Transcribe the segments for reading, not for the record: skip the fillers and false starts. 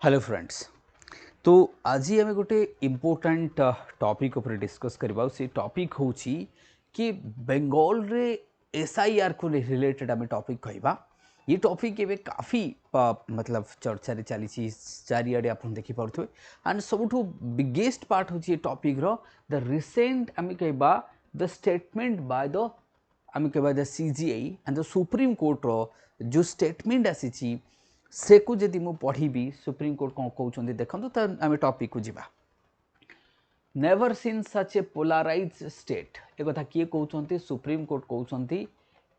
Hello friends. तो आज आम गोटे इम्पोर्टाट टॉपिक ऊपर डिस्कस करबा। से टॉपिक हूँ कि बेंगल रे एसआईआर को रिलेटेड आम टॉपिक कहबा। ये टॉपिक एवं काफ़ी मतलब चर्चा चली चारिड़े आप देखिपे। एंड सबुठ बिगेस्ट पार्ट हूँ ये टॉपिक रो द रिसेंट आम कहबा द स्टेटमेंट बाय द आम कहबा the CGI and the supreme court रो जो स्टेटमेंट आसी से को जदि मु पढ़ी सुप्रीम कोर्ट कौन कहते देखो तो आम टॉपिक को जीवा। Never seen such a polarise state एक कथा किए कहते सुप्रीम कोर्ट कहते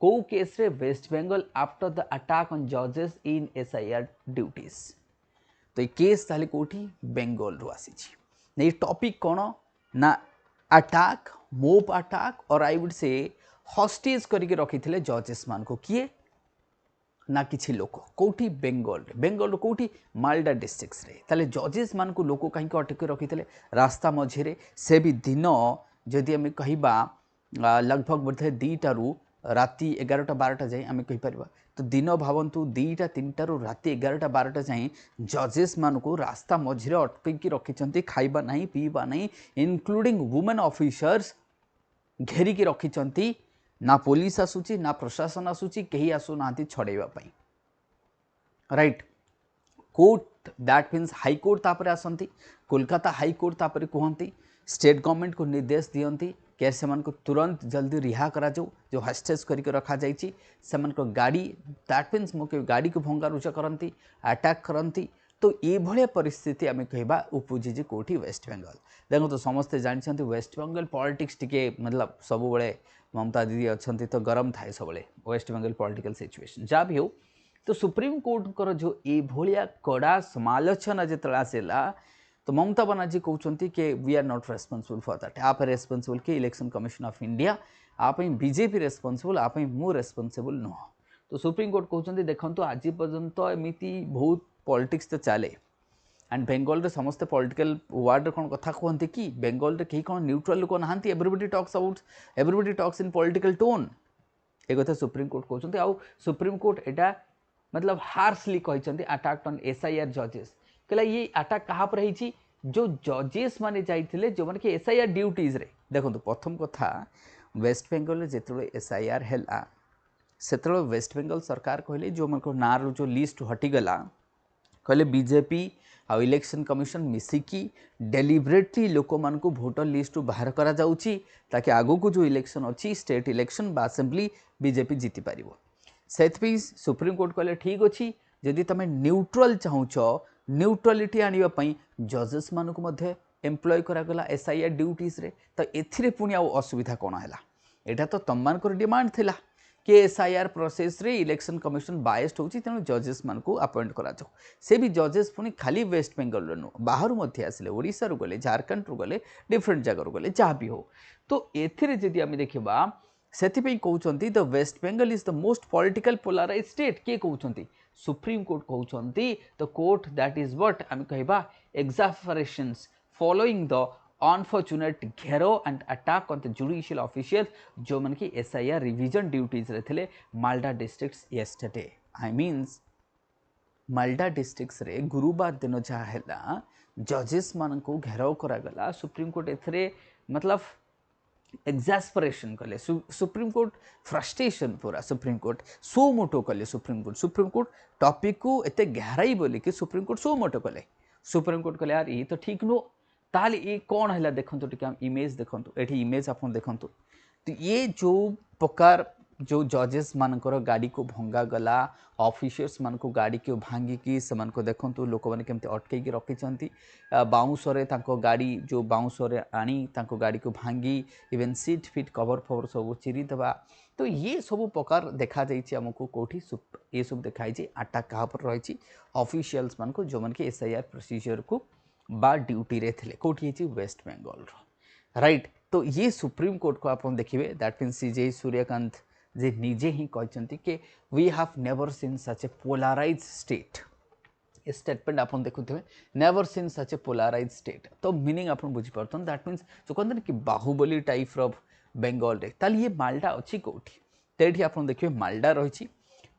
कौ केस रे West Bengal after the attack on जजेस इन एसआईआर ड्यूटीज। तो ये केस ताले कोठी बेंगल रु आसी। ये टॉपिक कौन ना अटैक मोब अटैक और आई वुड से हॉस्टेज करके रखी थे जजेस मान को किए ना किसी लोक कौटी बेंगल कौटी मालडा डिस्ट्रिक्ट रे ताले जजेस मान को लोक कहीं अटक रखी थे रास्ता मझे से भी दिन जदि आम कह लगभग बोधे 2टारू राति 11टा 12टा जाए आम कहीपर। तो दिन भावतु 2टा 3टारू राति 11टा 12टा जाए जजेस मान को रास्ता मझे अटक रखी खाइबा नहीं पीवा नहीं इनक्लूडिंग वुमेन ऑफिसर्स घेरिकी रखी ना पुलिस आसूची ना प्रशासन आसूची कहीं आसुना छड़ेवा right. Court that means high court तापर आसती कोलकाता हाईकोर्ट तापर कहती स्टेट गवर्नमेंट को निर्देश दियंती कि से तुरंत जल्दी रिहा करा जो हॉस्टेज करके रखा जाइए से गाड़ी दैट मीन्स मुझे गाड़ी को भंगारुजा करती अटैक करती। तो ये भाया परिस्थिति आम कहवा उपजी कौटी वेस्ट बेंगल। देखो तो समस्ते जानते वेस्ट बेंगल पॉलिटिक्स टिके मतलब सब ममता दीदी अच्छा तो गरम थाए सब वेस्ट बेंगल पॉलिटिकल सिचुएशन जहाँ भी हो। तो सुप्रीम कोर्ट जो ये कड़ा समालोचना जो आसला तो ममता बनर्जी कहते कि we are not responsible for that आप रेस्पॉन्सिबल कि इलेक्शन कमिशन ऑफ इंडिया आप बीजेपी रेस्पॉन्सिबल आप मु रेस्पॉन्सिबल नुह। तो सुप्रीम कोर्ट कहते देखो आज पर्यंत एमती बहुत पॉलिटिक्स तो चले एंड बेंगल रे समस्ते पॉलिटिकल वार्ड कौन कथा कहते कि बेंगल रे कहीं कौन न्यूट्रल लोक ना everybody talks about everybody talks in political tone एक कथा सुप्रीम कोर्ट कहते आउ सुप्रीम कोर्ट एटा मतलब हार्शली कहते अटैक ऑन एसआईआर जजेस कहला ये अटैक कहाँ पर रही जो जजेस माने जाइथिले जो माने कि एसआईआर ड्यूटीज रे। देखो प्रथम कथा वेस्ट बेंगल जो एसआईआर है से वेस्ट बेंगल सरकार कहले जो मन ना रू जो लिस्ट हटिगला कहले बीजेपी आ इलेक्शन कमिशन मिसिकी डेलीबरेटली लोक मान को भोटर लिस्ट बाहर करा जाउची ताकि आगो को जो इलेक्शन अच्छी स्टेट इलेक्शन बा असेंबली बीजेपी जीति पारिबो। से सुप्रीम कोर्ट कहले ठीक अच्छी जदि तुम न्यूट्रल चाहूच न्यूट्रालिटी आने जजेस मान को मध्य एम्प्लॉय करागला एसआईआर ड्यूटीज रे। तो एथिरे पुणी आउ असुविधा कौन है यहाँ तो तुम मान डिमांड थिला कि एसआईआर प्रोसेस रे इलेक्शन कमिशन बायस्ड होची तेणु जजेस मान को अपॉइंट करा जाओ। से भी जजेस पुणी खाली वेस्ट बेंगल नु बाहर मध्य आसिले ओडिशा रु गले झारखंड रु गले डिफरेंट जगह गले जहाँ भी हो। तो एथिरे जदि आम देखा से कहते the West Bengal is the most political polarise state किए कहते सुप्रीम कोर्ट कहते the court that is what आम कहबा exasperations following the unfortunate gherao and attack on the judicial official जो मन की एसआईआर रिवीजन ड्यूटीज रे थे Malda districts yesterday I means Malda districts रे गुरुवार दिन जहाँ है जजेस मान को घेराव करागला सुप्रीम कोर्ट एथरे मतलब एक्सास्परेशन कले सुप्रीम कोर्ट फ्रस्ट्रेशन पूरा सुप्रीम कोर्ट सो मोटो कले सुप्रीम कोर्ट टॉपिक को एते गहराई बोली कि सुप्रीम कोर्ट सो मोटो कले सुप्रीम कोर्ट कले यार ये तो ठीक नो ताले ये कौन है देखो टिके इमेज देखो ये इमेज आप देखो। तो ये जो प्रकार जो जजेस मानकर गाड़ी को भंगा गला ऑफिसर्स मान को गाड़ी को भांगिकी से देखो लोक मैंने केमती अटकई रखी बाउंसरे गाड़ी जो बाउंसरे आनी गाड़ी को भांगी इवेन सीट फिट कवर फवर सब चिरीदे। तो ये सब प्रकार देखा आमको कौटी ये सब देखाई अटैक क्या पर रही ऑफिशियल्स मान को जो मन की एसआईआर प्रोसीजर को बा ड्यूटी रे थे कौटी वेस्ट बेंगल राइट। तो ये सुप्रीम कोर्ट को आप देखिए दैट मीन्स सीजे सूर्यकांत जे निजे ही कहते कि we have never seen such a polarise state. ये स्टेटमेंट आप देखुए never seen such a polarise state. तो मीनिंग आप बुझीपार दैट मीन्स जो कहते कि बाहुबली टाइप ऑफ बेंगल रे ताल ये मालडा अच्छी कौटी तो ये आप देखिए मालडा रही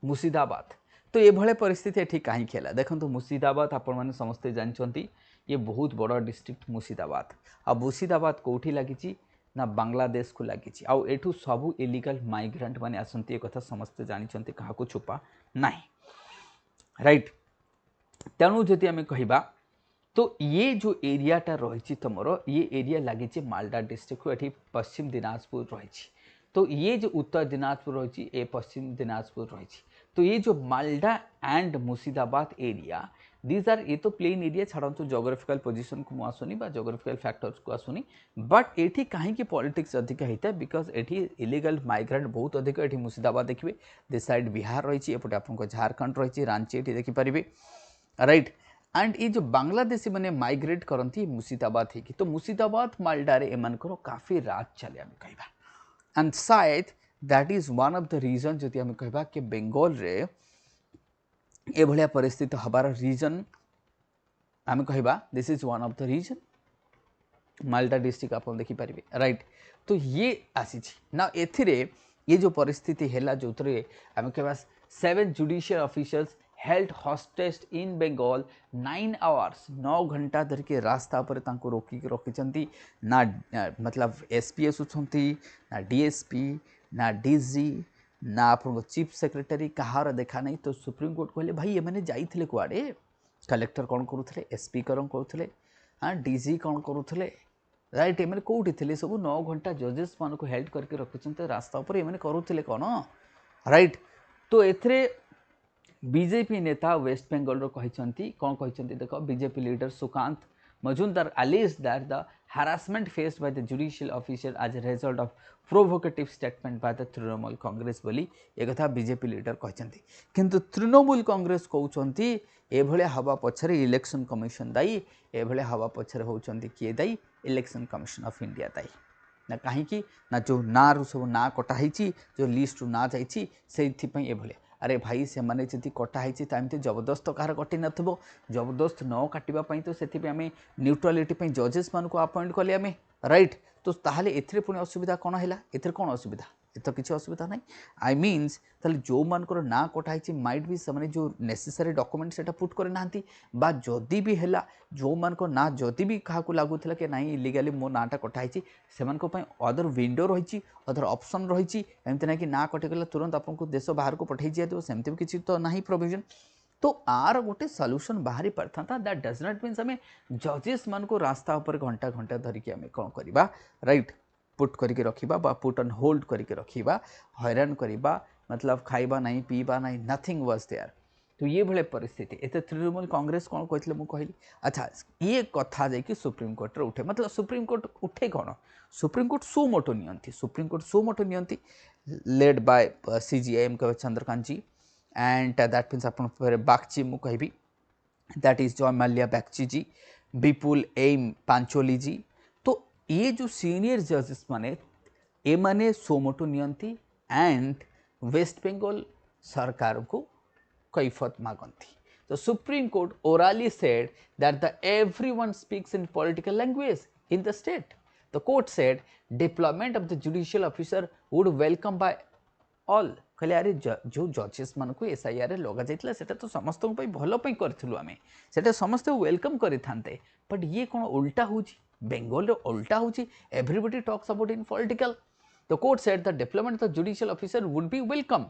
मुर्शिदाबाद तो ये भले परिस्थिति एठी कहीं है देखो मुर्शिदाबाद आपण मैंने समस्ते जानते ये बहुत बड़ डिस्ट्रिक्ट मुर्शिदाबाद आ मुर्शिदाबाद कौटी लगी ना बांग्लादेश को लगी आठू सबू इलीगल माइग्रेंट मैंने आसती एक कथा समस्ते जानते क्या छुपा ना राइट तेणु जदि आम कहवा तो ये जो एरियाटा रही तुमर ये एरिया लगी मालदा डिस्ट्रिक्ट ये पश्चिम दिनाजपुर रही तो ये जो उत्तर दिनाजपुर रही ये पश्चिम दिनाजपुर रही तो ये जो Malda and Murshidabad area these are ये तो प्लेन एरिया छाड़ू जोग्राफिकल पोजिशन को आसुनी जोग्राफिकल फैक्टर्स को आसुनी बट ये कहीं पॉलिटिक्स अधिक होता है बिकज ये इलीगल माइग्रेंट बहुत अधिक ये मुर्शिदाबाद देखिए दिस साइड बिहार रही एपटे आप झारखंड रही रांची ये देखिपारे राइट एंड ये जो बांग्लादेशी मैंने माइग्रेट करती मुर्शिदाबाद है तो मुर्शिदाबाद मालडा एमनकर काफ़ी राज चले आम कह एंड शायद that is one of the reason जदि आम कह कि बेंगल रे ए भलिया परिस्थिति हबार रीजन आम कह this is one of the reason Malda district आप देखिपारे राइट तो ये आसी ना एथिरे ये जो परिस्थिति है जो आम कह 7 जुडिशियल ऑफिसर्स हेल्ड हॉस्टेज इन बेंगल 9 आवर्स 9 घंटा धरिके रास्ता पर रोकी रखी ना मतलब एसपीएस अच्छी ना डीएसपी ना डीजी ना आप चीफ सेक्रेटरी कहार देखा नहीं तो सुप्रीम कोर्ट कहले भाई ये मैंने जाइए कुआड़े कलेक्टर कौन करुले एसपी कौन करुले हाँ डीजी कौन करुले राइट एम कौटी थे सब 9 घंटा जजेस मान को हेल्ड करके रखुच्च रास्ता पर ये करुले कौन राइट तो एथरे बीजेपी नेता वेस्ट बेंगल कहते कौन कहते देख BJP leader Sukanta Majumdar alleged that the harassment faced by the judicial officer as a result of provocative statement by the Trinamool Congress बोली एक कथा बीजेपी लीडर कहते किंतु तृणमूल कांग्रेस कहते एभलिया हवा पछरे इलेक्शन कमिशन दायी एभलिया हवा पछरे होउचंती किए दायी इलेक्शन कमिशन ऑफ इंडिया दायी ना कहीं ना जो ना रु सब ना कटाई जो लिस्ट रु ना जाइए से एभलिया अरे भाई से माने जदि कटाई एमती जबरदस्त कहार कटि न जबरदस्त न काटापी तो से आम न्यूट्रालिटी जजेस मान को अपॉइंट कले आम राइट तो ताहले एथिरे पुणी असुविधा कौन है एथिरे कौन असुविधा ये तो किसी असुविधा ना आई मीन्स ताहले जो मानकर ना कटाई माइट भी से जो नेसेसरी डॉक्यूमेंट से पुट कर ना जदि भी है जो मान ना जदि भी क्या लगुला कि ना इलीगाली मो नाटा कटाई से अदर विंडो रही अदर ऑप्शन रही एमती ना कि ना कटिगला तुरंत आपको देश बाहर को पठाई दिया सेमती भी किसी तो ना प्रोविजन तो आर गोटे सॉल्यूशन बाहरी पड़ता दैट डज नॉट मीन्स आम जजेस मान को रास्ता पर घंटा घंटा धरिकी आम कौन करवा राइट पुट करके रखा पुट ऑन होल्ड करके रखा हैरान करवा मतलब खाइबा नहीं पीबा नहीं नथिंग वाज देयर तो ये भले परिस्थिति एत तृणमूल कांग्रेस कौन कहते मुझे कहली अच्छा ये कथा जाकि सुप्रीम कोर्ट उठे मतलब सुप्रीम कोर्ट उठे कौन supreme court suo motu supreme court suo motu led by सीजीआईएम कहे Chandrakant ji and that means आप बागची मु कहबी that is Joymalya Bagchi ji Vipul M Pancholi ji तो ये जो सीनियर जजेस माने ए माने suo motu and West Bengal सरकार को कैफत मागंती तो supreme court orally said that the everyone speaks in political language in the state the court said deployment of the judicial officer would welcome by all कहले अरे जो जजेस मान को एसआईआर लगा जाइतला सेटा तो समस्त भल करूँ आम से समस्त वेलकम करें बट ये कौन उल्टा हो बेंगल उल्टा हो everybody talks about in political the court said the deployment of the judicial officer would be welcome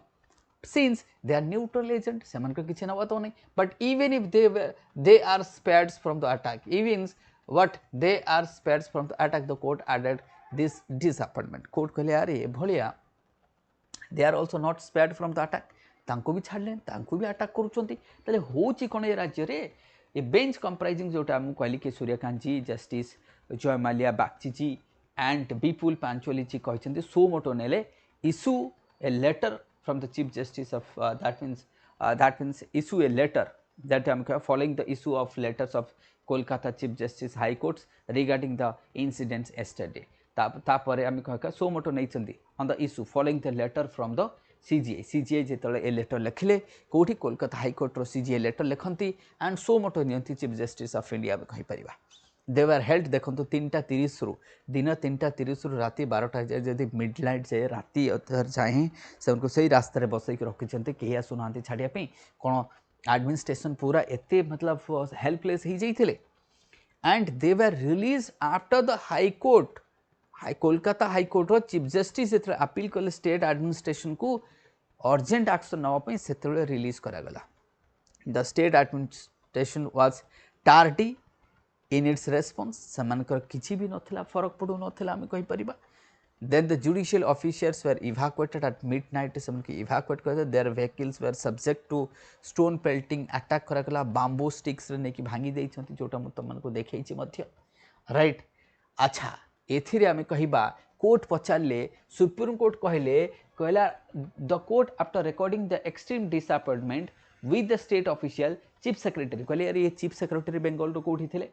since they are neutral agent seman ko kiछि na bato nahi but even if they are spared from the attack even what they are spared from the attack the court added this disappointment court कहले अरे भलिया they are also not spared from the attack तांको भी छाड़ले तांको भी attack करूचंती तले होची कोन ए राज्य रे ए बेंच कंप्राइजिंग जोटा हम कहली के Suryakant ji justice Joymalya Bagchi ji and Vipul Pancholi ji कहचंती सो मोटो नेले issue a letter from the chief justice of that means issue a letter that following the issue of letters of Kolkata chief justice high courts regarding the incidents yesterday तापर आम कह सो मोटो नहीं on the issue following the letter from the CGI जिते a letter लिखिले कौटी कोलकाता हाईकोर्टर CGI letter लिखती and suo motu chief justice of India कहीपर दे वर हेल्ड देखो 3:30 रु दिन 3:30 रु राति 12टा जाए जदि मिड नाइट जाए राति अधर जाए से से रास्तार बसैक रखी कहीं आसुना छाड़ापी कौन एडमिनिस्ट्रेशन पूरा एते मतलब हेल्पलेस हो जाइए and they were release after the high court Kolkata high court रो चीफ जस्टिस अपील कले स्टेट एडमिनिस्ट्रेशन को अर्जेंट एक्शन नापी से रिलीज करागला the state administration was tardy in its response सेमानकर किछि भी नथिला फरक पड़ू नथिला आमे कहि परिबा then the judicial officers were evacuated at midnight सेमनके इवाकुएट कर their vehicles were subject to stone pelting attack करागला बांबू स्टिक्स रे नेकी भांगी देइछंती जोटा मु तमन को देखैछि मध्य राइट अच्छा एथिरे आमे कहिबा कोर्ट पचारले सुप्रीम कोर्ट कहला the court after recording the extreme disappointment with the state official chief secretary कहले यार ये चीफ सेक्रेटरी बेंगल रो कोठी थिले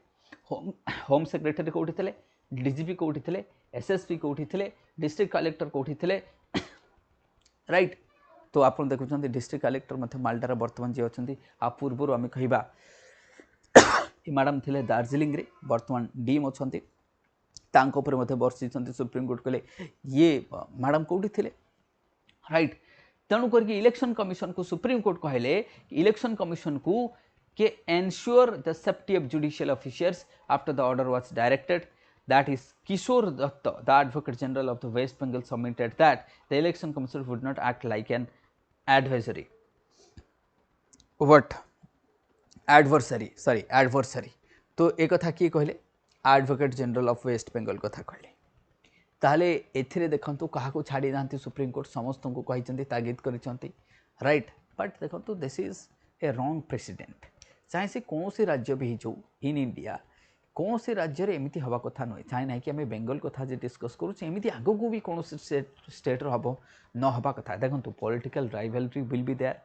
होम सेक्रेटरी कोठी थिले डीजीपी कोठी थिले एसएसपी कोठी थिले डिस्ट्रिक्ट कलेक्टर कोठी थिले राइट तो आप देखुं डिस्ट्रिक्ट कलेक्टर मध्य मालटार बर्तमान जी अच्छा आ पूर्व आम कह मैडम थे दार्जिलिंग रे बर्तमान डीएम अच्छा बर्षि सुप्रीम कोर्ट कहले ये मैडम कौटी थे राइट तेणु करके इलेक्शन कमिशन को सुप्रीम कोर्ट कहले इलेक्शन कमिशन को के ensure the safety of judicial officers after the order was directed that is Kishore Datta, the Advocate General of the West Bengal submitted that the election commission would not act like an adversary. What? Adversary. तो एक कथा किए कहले advocate general of West Bengal कथा कहले ताहले एथिरे देखंतु काहाको छाड़ी नांती सुप्रीम कोर्ट समस्त को कहिसंती तागिद करिसंती राइट बट देखंतु this is a wrong president चाहे से कौन से राज्य भी जो इन इंडिया कौन से राज्य में एमती हवा कथा नुहे चाहे ना कि आम बेंगल कथा जे डिस्कस करुचे एमती आगो को भी कौन स्टेट हम न हवा कथा देखो political rivalry will be there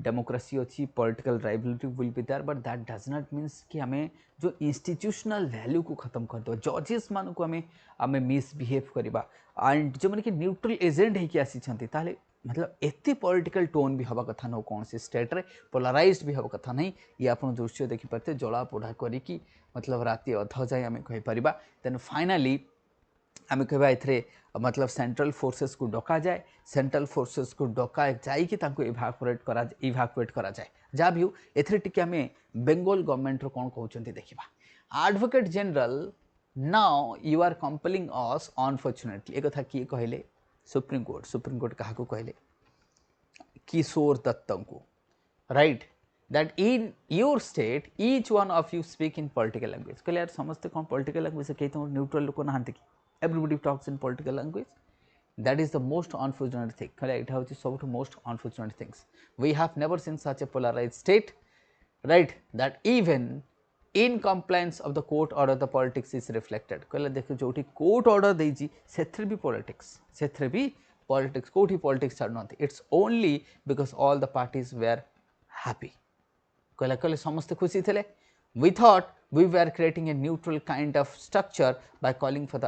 democracy अच्छी political rivalry will be there but that does not means कि आम जो इंस्टीट्यूशनल वैल्यू को खत्म करदे जजेस मान को आम मिसबिहेव करवा एंड जो मैंने कि न्यूट्रल एजेंट होगी आसी ताले मतलब एते पॉलिटिकल टोन भी हवा कथा न कौन से स्टेट रे पोलराइज्ड भी हवा कथा नहीं ये आप दृश्य देखिपारे जला पोढ़ा करी मतलब राति अध जाए आम कहीपर देन फाइनाली आम कह ए मतलब सेंट्रल फोर्सेस को डका जाए सेंट्रल फोर्सेस को डका जाइए इभाकुएट करा जाए जहाँ भी हो एथे आम बेंगल गवर्नमेंट कौन कहते देखा advocate general now you are compelling us unfortunately एक कथा किए कहले सुप्रीम कोर्ट क्या कहले किशोर दत्त को right that in your state each one of you speak in political language कहले यार समझते कौन political language से कहीं न्यूट्रल लोक नहांती कि everybody talks in political language that is the most unfortunate thing कहले इटा होची सबठु most unfortunate things we have never seen such a polarized state right that even in compliance of the court order the politics is reflected कहले देखो जोठी court order देजी सेथरे भी politics कोठी politics छाड़नती it's only because all the parties were happy कहले समस्ते खुशी थे we thought we were creating a neutral kind of structure by calling for the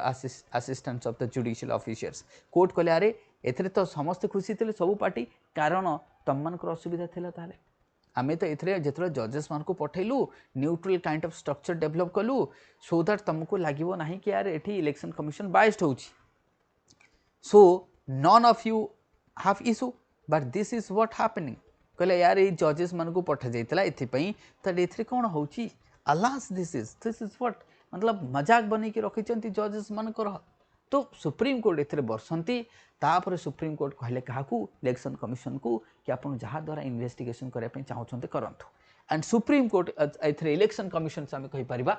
assistance of the judicial officers court कहले अरे एथरे तो समस्ते खुशी थे सब पार्टी कारण तुम मान असुविधा थी ताले आमे तो एथरे जेतरे जजेस मान को पठेलु neutral kind of structure develop कलु सो दैट तुमको लागिवो नाही कि यार एठी इलेक्शन कमिशन बायस्ड होउची so none of you have issue but this is what happening कहले यार ये जजेस मान को पठा जाइतला एथिपई त एथरे कोन होउची अलास दिस इज व्हाट मतलब मजाक बनै के रखिचंती जजेस मान कर तो सुप्रीम कोर्ट एथरे बरसंती तापर सुप्रीम कोर्ट कहले काहाकू इलेक्शन कमिशन को कि आपन जहाँ द्वारा इन्वेस्टिगेशन करे पे चाहउछंते करंतु एंड सुप्रीम कोर्ट एथरे इलेक्शन कमिशन से हम कहि परिबा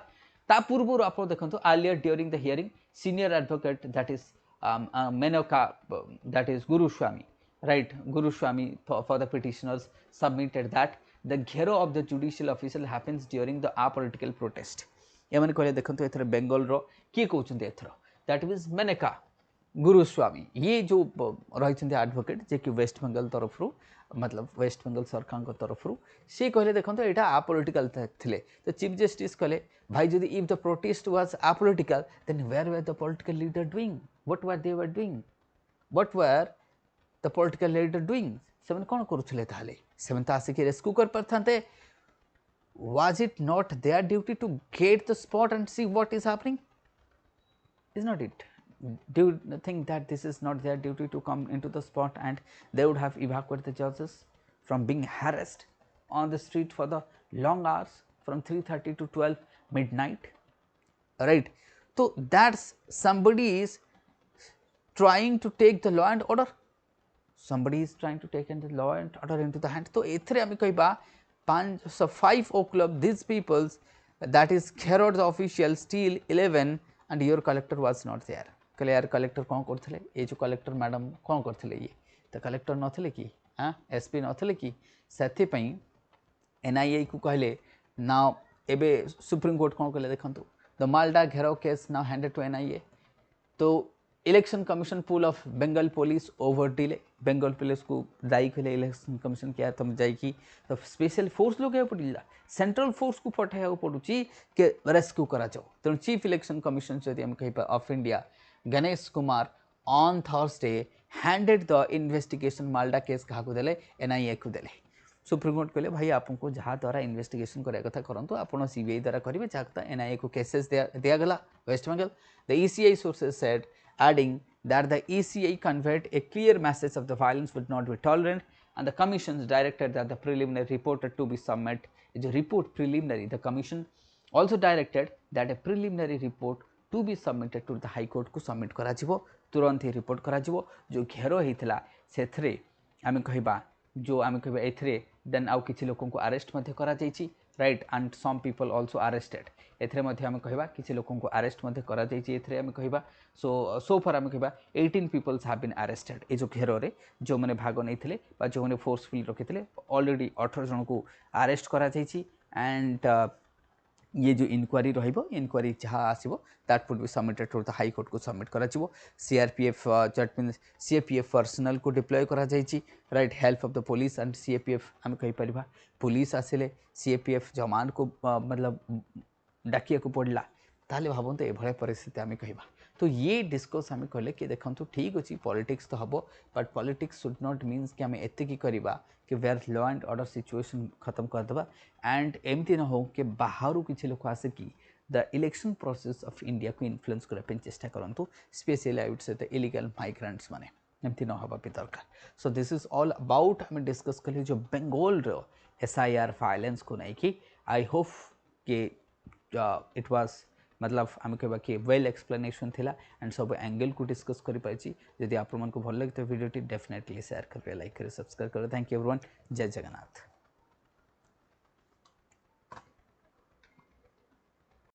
ता पूर्व आप देखंतु earlier during the hearing senior advocate that is Menaka that is Guruswamy right Guruswamy for the petitioners submitted that the gherao of the judicial official happens during the apolitical protest ये माने कहले देखंतु एथरे बेंगल रो की कहउछंती एथरो दैट इज मेनका गुरुस्वामी ये जो रही एडवोकेट जे कि वेस्ट बेंगल तरफ रू मतलब वेस्ट बेंगल सरकार तरफ रू सी कहले देखंतु एटा apolitical थिले तो चीफ जस्टिस कहले भाई जदि if the protest was apolitical then where were the political leader doing what were the political leader doing semen कौन करुले ताले सेमन तो आसिक रेस्क्यू कर पारथांते was it not their duty to get the spot and see what is happening? Is not it? Do you think that this is not their duty to come into the spot and they would have evacuated the judges from being harassed on the street for the long hours from 3:30 to 12 midnight, right? So that's somebody is trying to take the law and order, somebody is trying to take the law and order into the hand. So एथरे आम कह 5 o'clock these peoples, that is Kherod the official still 11 and your collector was not there. कहले यार collector कौन करथिले, ये जो collector madam कौन करथिले, ये तो कलेक्टर नथिले कि एसपी नथिले कि सेथि पई एनआईए को कहले ना एबे सुप्रीम कोर्ट कौन कहले देखंतु the Malda gherao case now handed to NIA. तो Election Commission pull of Bengal police over delay, Bengal police को दायी कले इलेक्शन कमिशन क्या तुम जाइकी तो स्पेशल फोर्स लोग पड़ा सेंट्रल फोर्स को पठाइबा पड़ुची के रेस्क्यू करा जाओ. तेणु चीफ इलेक्शन कमिशन जदि हम कहिबा of India Ganesh Kumar on Thursday handed the investigation Malda case क्या देले एनआईए को देले. सुप्रीम कोर्ट कहले भाई आपको जहाँ द्वारा इन्वेस्टिगेशन करा कथा करंतु आपण सीबीआई द्वारा करेंगे जहाँ एनआईए को केसेस दिया गला West Bengal. The ECI sources said adding that the ECI conveyed a clear message of the violence would not be tolerant and the commissions directed that the preliminary report to be submit is a report preliminary. The commission also directed that a preliminary report to be submitted to the high court को submit करा जिवो, तुरंत ही report करा जिवो. जो घेरो हेथिला सेथरे आमे कहिबा जो आमे कहिबा एथरे देन आउ किछि लोकन को अरेस्ट मध्ये करा जाईछि, right, and some people also arrested. एथरे मध्ये आमे कहिबा किछि लोकन को अरेस्ट मध्ये करा जाईछि. एथरे आमे कहिबा सो फार आमे कहिबा 18 पीपल्स हैव बीन अरेस्टेड. ए जो घेरो रे जो माने भाग नैथिले बा जो माने फोर्सफुली रखिथिले ऑलरेडी 18 जन को अरेस्ट करा जाईछि. एंड ये जो इनक्वारी रहिबो इनक्वारी जहाँ आसीबो that would be submitted to the High Court को सबमिट करा जिवो. CRPF that means CAPF personnel को डिप्लॉय करा जाईछि, right, help of the police and CAPF आम कहि परिबा पुलिस आसिले सीएपीएफ जवान को मतलब डाकिया को पड़ला ताले भावंतु एभले परिस्थिति आम कहबा. तो ये डिस्कस आम कहले कि देखंतु ठीक अछि पॉलिटिक्स तो हबो but politics should not means कि आम एतिकी करबा कि where law and order situation खत्म कर देबा एंड एमती न हो कि बाहर किसी लोक आसे कि the election process of India को इन्फ्लुएंस करने चेष्टा करंतु specially I would say the illegal migrants माने एमती न होबा भी दरकार. So this is all about आम डिस्कस कले जो बेंगल रो एसआईआर फाइलेंस को नहीं कि आई होप कि इट वाज मतलब आम कह कि वेल एक्सप्लेनेशन थिला एंड सब एंगल को डिस्कस कर पाई. जदि आप भल लगे तो वीडियो डेफिनेटली शेयर करेंगे, लाइक करें, सब्सक्राइब करें. Thank you everyone. जय जगन्नाथ.